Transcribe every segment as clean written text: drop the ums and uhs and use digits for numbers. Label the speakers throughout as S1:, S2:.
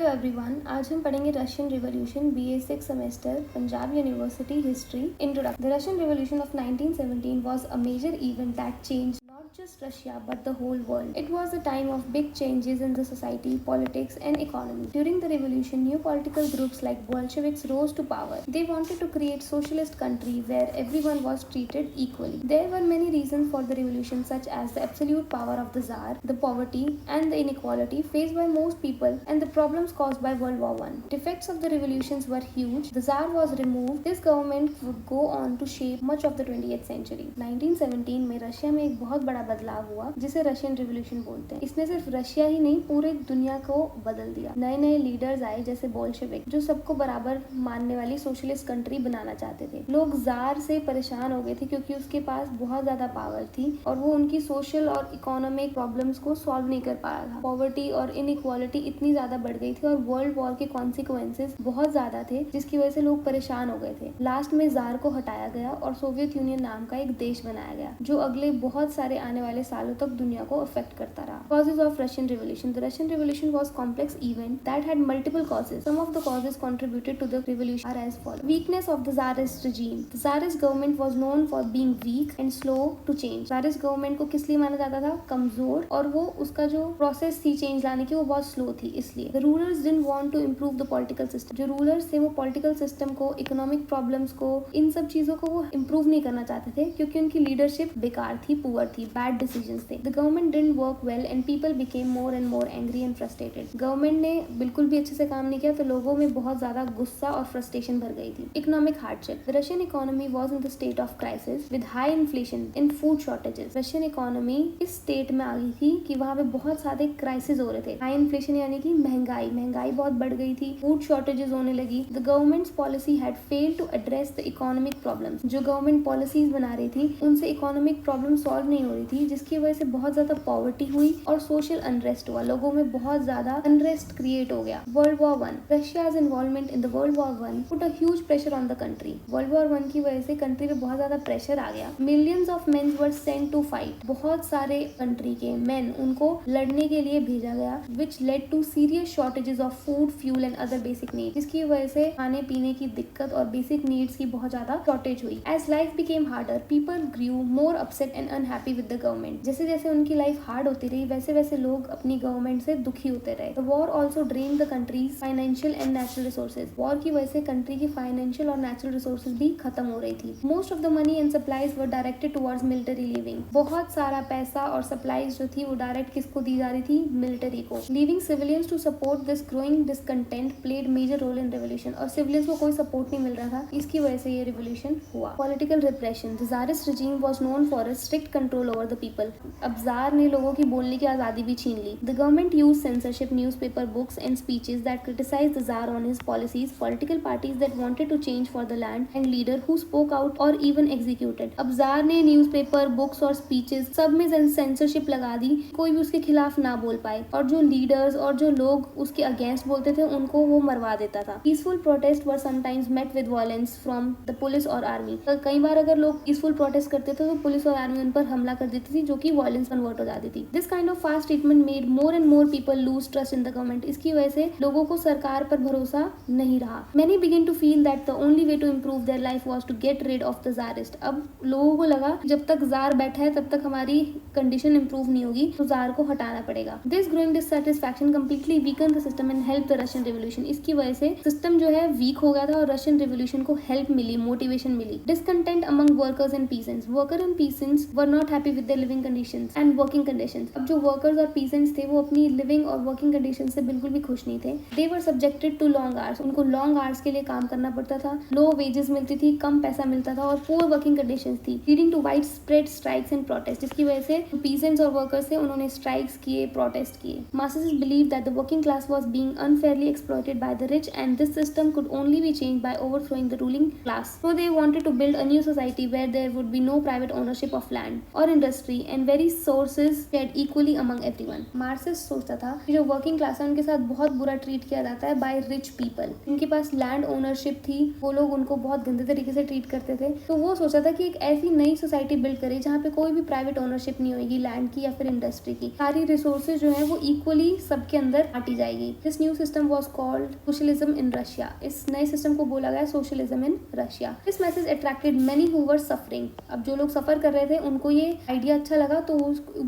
S1: Hello everyone, आज हम पढ़ेंगे Russian revolution BA 6 semester Punjab university history introduction. The Russian revolution of 1917 was a major event that changed not just Russia but the whole world. It was a time of big changes in the society, politics and economy. During the revolution, new political groups like Bolsheviks rose to power. They wanted to create socialist country where everyone was treated equally. There were many reasons for the revolution, such as the absolute power of the Tsar, the poverty and the inequality faced by most people, and the problems caused by World War I. The effects of the revolutions were huge. The Tsar was removed. This government would go on to shape much of the 20th century. 1917 में Russia में एक बहुत बड़ा बदलाव हुआ जिसे Russian revolution बोलते हैं। इसने सिर्फ रशिया ही नहीं पूरे दुनिया को बदल दिया। नए नए लीडर्स आए जैसे बोल्शेविक, जो सबको बराबर मानने वाली सोशलिस्ट कंट्री बनाना चाहते थे। लोग जार से परेशान हो गए थे क्योंकि उसके पास बहुत ज्यादा पावर थी और वो उनकी सोशल और इकोनॉमिक प्रॉब्लम्स को सॉल्व नहीं कर पा रहा था। पॉवर्टी और इनइक्वालिटी इतनी ज्यादा बढ़ गई थी और वर्ल्ड वॉर के कॉन्सिक्वेंसेस बहुत ज्यादा थे जिसकी वजह से लोग परेशान हो गए थे। लास्ट में जार को हटाया गया और सोवियत यूनियन नाम का एक देश बनाया गया जो अगले बहुत सारे आने वाले सालों तक दुनिया को अफेक्ट करता रहा। Causes of Russian Revolution. The Russian Revolution was complex event that had multiple causes. Some of the causes contributed to the revolution are as follows. Weakness of the Tsarist regime. The Tsarist government was known for being weak and slow to change. Tsarist government को किस लिए माना जाता था? कमजोर, और वो उसका जो प्रोसेस थी चेंज लाने की वो बहुत स्लो थी। इसलिए The rulers didn't want to improve the political system. जो रूलर्स थे वो पॉलिटिकल सिस्टम को, इकोनॉमिक प्रॉब्लम्स को, इन सब चीजों को वो इम्प्रूव नहीं करना चाहते थे क्योंकि उनकी लीडरशिप बेकार थी, पुअर थी, बैड डिसीजंस थे। The government didn't work well and people became more and more angry and frustrated. Government ने बिल्कुल भी अच्छे से काम नहीं किया तो लोगों में बहुत ज्यादा गुस्सा और फ्रस्ट्रेशन भर गई थी। Economic hardship. The Russian economy was in the state of crisis with high inflation and food shortages. Russian economy इस स्टेट में आ गई थी कि वहाँ पे बहुत सारे क्राइसिस हो रहे थे। हाई इन्फ्लेशन यानी कि महंगाई बहुत बढ़ गई थी, फूड शॉर्टेजेस होने लगी। The government's policy had failed to address the economic problems. जो गवर्नमेंट पॉलिसीज बना रही थी उनसे इकोनॉमिक प्रॉब्लम सॉल्व नहीं हो रही थी जिसकी वजह से बहुत ज्यादा पॉवर्टी हुई और सोशल अनरेस्ट हुआ। लोगों में बहुत ज्यादा अनरेस्ट क्रिएट हो गया। World war one. Russia's involvement in the World War I put a huge pressure on the country. World war one की वजह से कंट्री पे बहुत ज्यादा प्रेशर आ गया। Millions of men were sent to fight. बहुत सारे कंट्री के मेन उनको लड़ने के लिए भेजा गया which led to serious shortages of food, fuel and other basic needs. जिसकी वजह से खाने पीने की दिक्कत और बेसिक नीड्स की बहुत ज्यादा शॉर्टेज हुई। As life became harder, people grew more upset and unhappy with the government. जैसे जैसे उनकी लाइफ हार्ड होती रही वैसे वैसे लोग अपनी गवर्नमेंट से दुखी होते रहे। The war also drained the country's financial and natural resources. War की वजह से कंट्री की फाइनेंशियल और नेचुरल रिसोर्सेज भी खत्म हो रही थी। Most of the money and supplies were directed towards military living. बहुत सारा पैसा और सप्लाईज जो थी वो डायरेक्ट किसको दी जा रही थी? मिलिट्री को। Leaving civilians to support this growing discontent played major role in revolution. और सिविलियंस को कोई सपोर्ट नहीं मिल रहा था, इसकी वजह से ये रिवोल्यूशन हुआ। Political repression. The Tsarist regime was known for a strict control over the people. अब जार ने लोगों की बोलने की आजादी भी छीन ली। The government used censorship, newspaper, books and speeches that criticized the Tsar on his policies, political parties that wanted to change for the land and leader who spoke out or even executed. अब jar ने newspaper, books और speeches सब में censorship लगा दी, कोई भी उसके खिलाफ ना बोल पाए और जो लीडर्स और जो लोग उसके अगेंस्ट बोलते थे उनको वो मरवा देता था। Peaceful protest were sometimes met with violence from the police और आर्मी। तो कई बार अगर लोग पीसफुल प्रोटेस्ट करते थे तो पुलिस और आर्मी उन पर हमला कर देती थी जो कि वायलेंस कन्वर्ट हो जाती थी। This kind of fast treatment made more and more people lose trust in the government. इसकी वजह से लोगों को सरकार पर भरोसा नहीं रहा। Many begin to feel that the only way to improve their life was to get rid of the czarist. अब लोगों को लगा जब तक जार बैठा है तब तक हमारी कंडीशन इंप्रूव नहीं होगी तो जार को हटाना पड़ेगा। This growing dissatisfaction completely weakened the system and helped the Russian Revolution. इसकी वजह से सिस्टम जो है वीक हो गया था और रशियन रिवोल्यूशन को help milli, motivation milli. Discontent among workers and peasants. Workers and peasants were not happy with their living conditions and working conditions. अब जो वर्कर्स और पीसेंट्स थे वो अपनी लिविंग और वर्किंग कंडीशन से बिल्कुल भी खुश नहीं थे। They were subjected to long hours. उनको लॉन्ग आवर्स के लिए काम करना पड़ता था, लो वेजेस मिलती थी, कम पैसा मिलता था और पुअर वर्किंग कंडीशंस थी, leading to widespread strikes and protest. जिसकी वजह से पीसेंट्स और वर्कर्स थे उन्होंने स्ट्राइक्स किए, प्रोटेस्ट किए। Masses believed that the working class was being unfairly exploited by the rich and this system could only be changed by overthrowing the ruling class. So they wanted to build a new society where there would be no private ownership of land or industry industry and very sources shared equally among everyone. Marxist सोचता था कि जो working class है उनके साथ बहुत बुरा treat किया जाता है बाय रिच पीपल। उनके पास लैंड ओनरशिप थी, वो लोग उनको बहुत गंदे तरीके से ट्रीट करते थे। तो वो सोचा था कि एक ऐसी नई सोसाइटी बिल्ड करे जहाँ पे कोई भी प्राइवेट ओनरशिप नहीं होगी लैंड की या फिर इंडस्ट्री की। सारी रिसोर्सेज जो है वो इक्वली सबके अंदर बांटी जाएगी। This new system was called socialism in Russia. इस नए सिस्टम को बोला गया socialism in Russia. This message attracted many who were suffering. अब जो लोग सफर कर रहे थे उनको ये आइडिया अच्छा लगा तो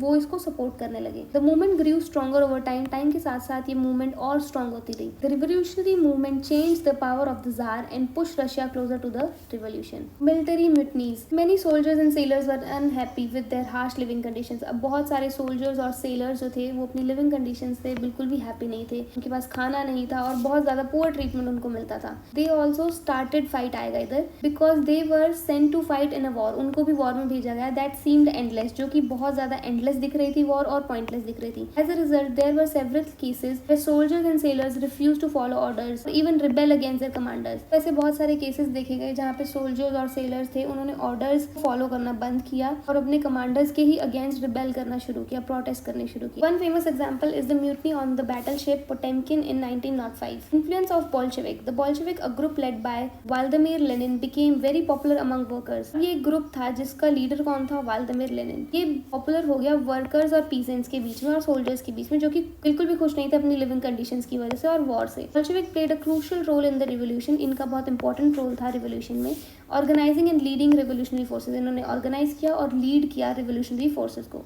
S1: वो इसको सपोर्ट करने लगे। The movement grew stronger over time. Time के साथ साथ ये मूवमेंट और स्ट्रॉन्ग होती रही। The revolutionary movement change the power of the tsar and push Russia closer to the revolution. Military mutinies. Many soldiers and sailors were unhappy with their harsh living conditions. अब बहुत सारे soldiers और sellers जो थे वो अपनी living conditions से बिल्कुल भी हैप्पी नहीं थे। उनके पास खाना नहीं था और बहुत ज्यादा पुअर ट्रीटमेंट उनको मिलता था। दे ऑल्सो स्टार्टेड फाइट आएगा इधर because they were sent to fight in a war. उनको भी वॉर में भेजा गया दैट सीम्ड एंडलेस, जो कि बहुत ज्यादा एंडलेस दिख रही थी वॉर और पॉइंटलेस दिख रही थी। As a result there were several cases where soldiers and sailors refuse to follow orders even rebel against their commanders. वैसे बहुत सारे केसेस देखे गए जहाँ पे सोल्जर्स और सेलर्स थे उन्होंने ऑर्डर्स फॉलो करना बंद किया और अपने कमांडर्स के ही अगेंस्ट रिबेल करना शुरू किया, प्रोटेस्ट करने शुरू किया। One famous example is the mutiny on the battleship Potemkin in 1905। Influence of Bolshevik. The Bolshevik, a group led by Vladimir Lenin, became very popular among workers. ये एक group था जिसका लीडर कौन था? Vladimir Lenin. ये popular हो गया workers और पीसेंट्स के बीच में और सोल्जर्स के बीच में, जो कि बिल्कुल भी खुश नहीं थे अपनी लिविंग कंडीशंस की वजह से और वॉर से। Bolshevik played a crucial role in the revolution. इनका बहुत इंपॉर्टेंट रोल था रिवोल्यूशन में। Organizing and leading revolutionary forces. इन्होंने ऑर्गेनाइज किया और लीड किया रिवोल्यूशनरी फोर्सेज को।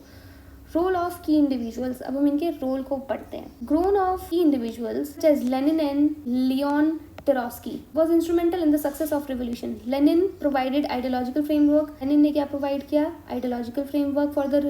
S1: Role of key individuals. अब हम इनके रोल को पढ़ते हैं। Grown of key individuals such as Lenin and Leon Trotsky was instrumental in the success of revolution. Lenin provided ideological framework. Lenin ने क्या provide किया? Ideological framework for the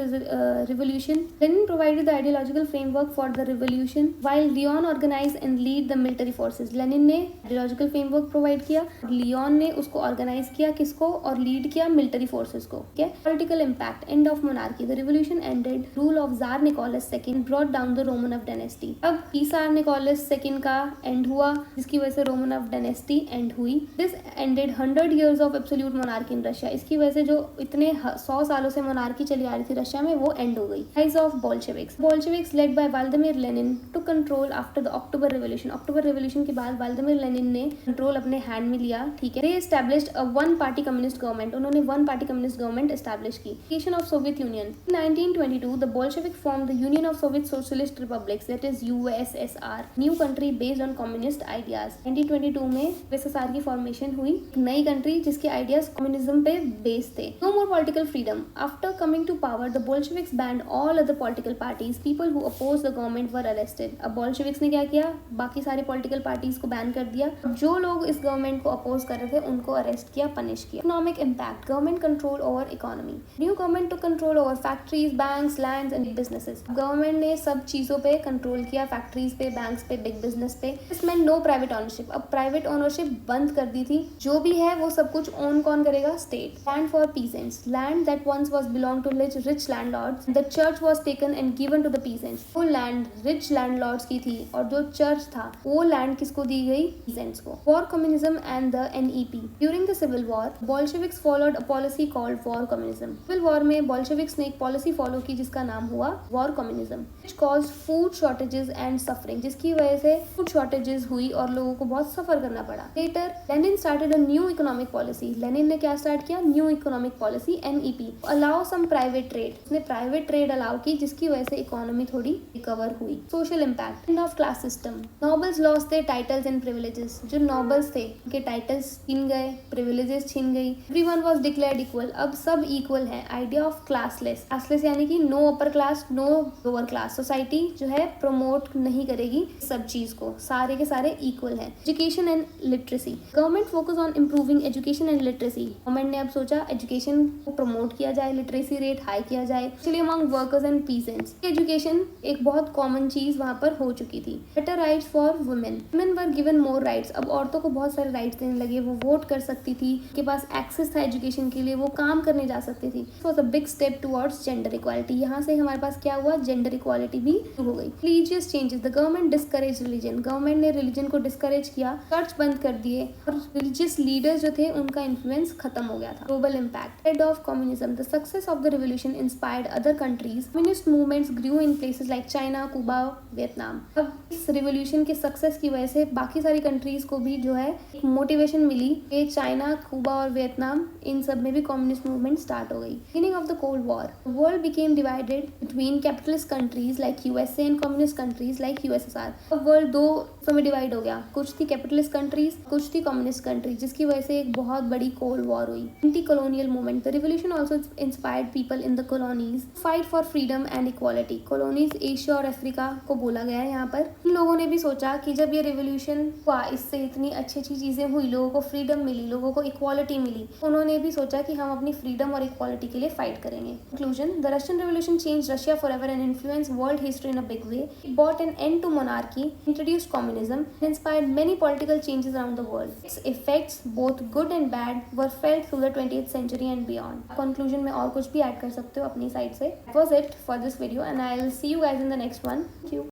S1: revolution. Lenin provided the ideological framework for the revolution while Leon organized and lead the military forces. Lenin ने ideological framework provide किया, Leon ने उसको organize किया किसको और lead किया military forces को। ठीक है? Political impact. End of monarchy. The revolution ended. Rule of Tsar Nicholas II brought down the Romanov dynasty. अब Tsar Nicholas II का end हुआ जिसकी वजह से रोमनोव डायनेस्टी एंड हुई। This ended 100 years of absolute monarchy in Russia. इसकी वजह से जो इतने 100 सालों से मोनार्की चली आ रही थी रशिया में वो एंड हो गई। Rise of Bolsheviks. Bolsheviks led by Vladimir Lenin to control after the October revolution. October revolution के बाद व्लादिमीर लेनिन ने कंट्रोल अपने हैंड में लिया। ठीक है। They established a one party communist government. उन्होंने one party communist government establish की। Creation of Soviet Union. 1922 the Bolshevik form the Union of Soviet Socialist Republics that is USSR, new country based on communist ideas. 1922 में USSR की formation हुई, नई country जिसके ideas communism पे based थे। No more political freedom. After coming to power the Bolsheviks banned all other political parties. People who oppose the government were arrested. अब Bolsheviks ने क्या किया? बाकी सारी पॉलिटिकल पार्टीज को बैन कर दिया। जो लोग इस गवर्नमेंट को अपोज कर रहे थे उनको अरेस्ट किया, पनिश किया। Economic impact. Government control over economy. New government to control over factories, banks, lands and businesses. Government ने सब चीजों पे कंट्रोल किया, फैक्ट्रीज पे, बैंक्स पे, बिग बिजनेस पे। इसमें नो प्राइवेट ओनरशिप। अब प्राइवेट ओनरशिप बंद कर दी थी। जो भी है वो सब कुछ ओन कौन करेगा? State. Land for peasants. Land that once was belong to rich landlords, the church was taken and given to the peasants. वो लैंड रिच लैंडलॉर्ड्स की थी और जो चर्च था वो लैंड किसको दी गई? पीसेंट्स को। War communism and the NEP. During the civil war Bolsheviks followed a policy called war communism. Civil war में बोल्शेविक्स ने एक पॉलिसी फॉलो की जिसका नाम हुआ war communism, which caused food shortages and suffering, जिसकी वजह से फूड शॉर्टेजेस हुई और लोगों को बहुत सफर करना पड़ा। Later Lenin started a new economic policy. Lenin ने क्या स्टार्ट किया? New economic policy, NEP. Allow some private trade. उसने प्राइवेट ट्रेड अलाउ की जिसकी वजह से इकोनॉमी थोड़ी रिकवर हुई। Social impact. End of class system. Nobles lost their titles and privileges. जो नोबल्स थे उनके टाइटल्स छीन गए, प्रिविलेजेस छीन गई। Everyone was declared equal. अब सब इक्वल है। Idea of classless. क्लासलेस यानी कि no upper class, no lower class. Society जो है प्रमोट नहीं करेगी सब चीज को, सारे के सारे इक्वल हैं। Education and literacy. Government focus on improving education and literacy. Government ने अब सोचा एजुकेशन को प्रमोट किया जाए, लिटरेसी रेट हाई किया जाए, इसलिए among workers and peasants. Education एक बहुत कॉमन चीज वहां पर हो चुकी थी। Better rights for women. Women were given more rights. अब औरतों को बहुत सारे राइट्स देने लगे। वो वोट कर सकती थी, उनके पास एक्सेस था एजुकेशन के लिए, वो काम करने जा सकती थी। It was a big step towards gender equality. यहाँ से हमारे पास क्या हुआ? जेंडर इक्वालिटी भी हो गई। Religious changes. The government discourage religion. Government ने रिलीजन को डिस्करेज किया किया, चर्च बंद कर दिए और रिलीजियस लीडर्स जो थे उनका इन्फ्लुएंस खत्म हो गया था। Global impact. Head of communism. The success of the revolution inspired other countries. Communist movements grew in places like China, Cuba, Vietnam. अब इस रिवोल्यूशन के सक्सेस की वजह से बाकी सारी कंट्रीज को भी जो है एक मोटिवेशन मिली कि चाइना, कुबा और वियतनाम इन सब में भी कम्युनिस्ट मूवमेंट स्टार्ट हो गई। Beginning of the cold war. World became divided between capitalist countries like USA and communist countries like USSR. अब वर्ल्ड दो में डिवाइड हो गया, कुछ थी कैपिटलिस्ट कंट्रीज, कुछ थी कम्युनिस्ट कंट्रीज, जिसकी वजह से एक बहुत बड़ी कोल्ड वॉर हुई। Anti colonial movement. The revolution also inspired people in the colonies fight for freedom and equality. Colonies Asia और अफ्रीका को बोला गया है यहाँ पर। इन लोगों ने भी सोचा कि जब ये रिवोल्यूशन हुआ, इससे इतनी अच्छी अच्छी चीजें हुई, लोगों को फ्रीडम मिली, लोगों को इक्वालिटी मिली, उन्होंने भी सोचा कि हम अपनी फ्रीडम और इक्वालिटी के लिए फाइट करेंगे। Conclusion. The Russian revolution changed Russia forever and influenced world history in a big way. It brought an end to monarchy, introduced communism, and inspired many political changes around the world. Its effects, both good and bad, were felt through the 20th century and beyond. Conclusion में और कुछ भी add कर सकते हो अपनी side से. That was it for this video and I'll see you guys in the next one. Thank you.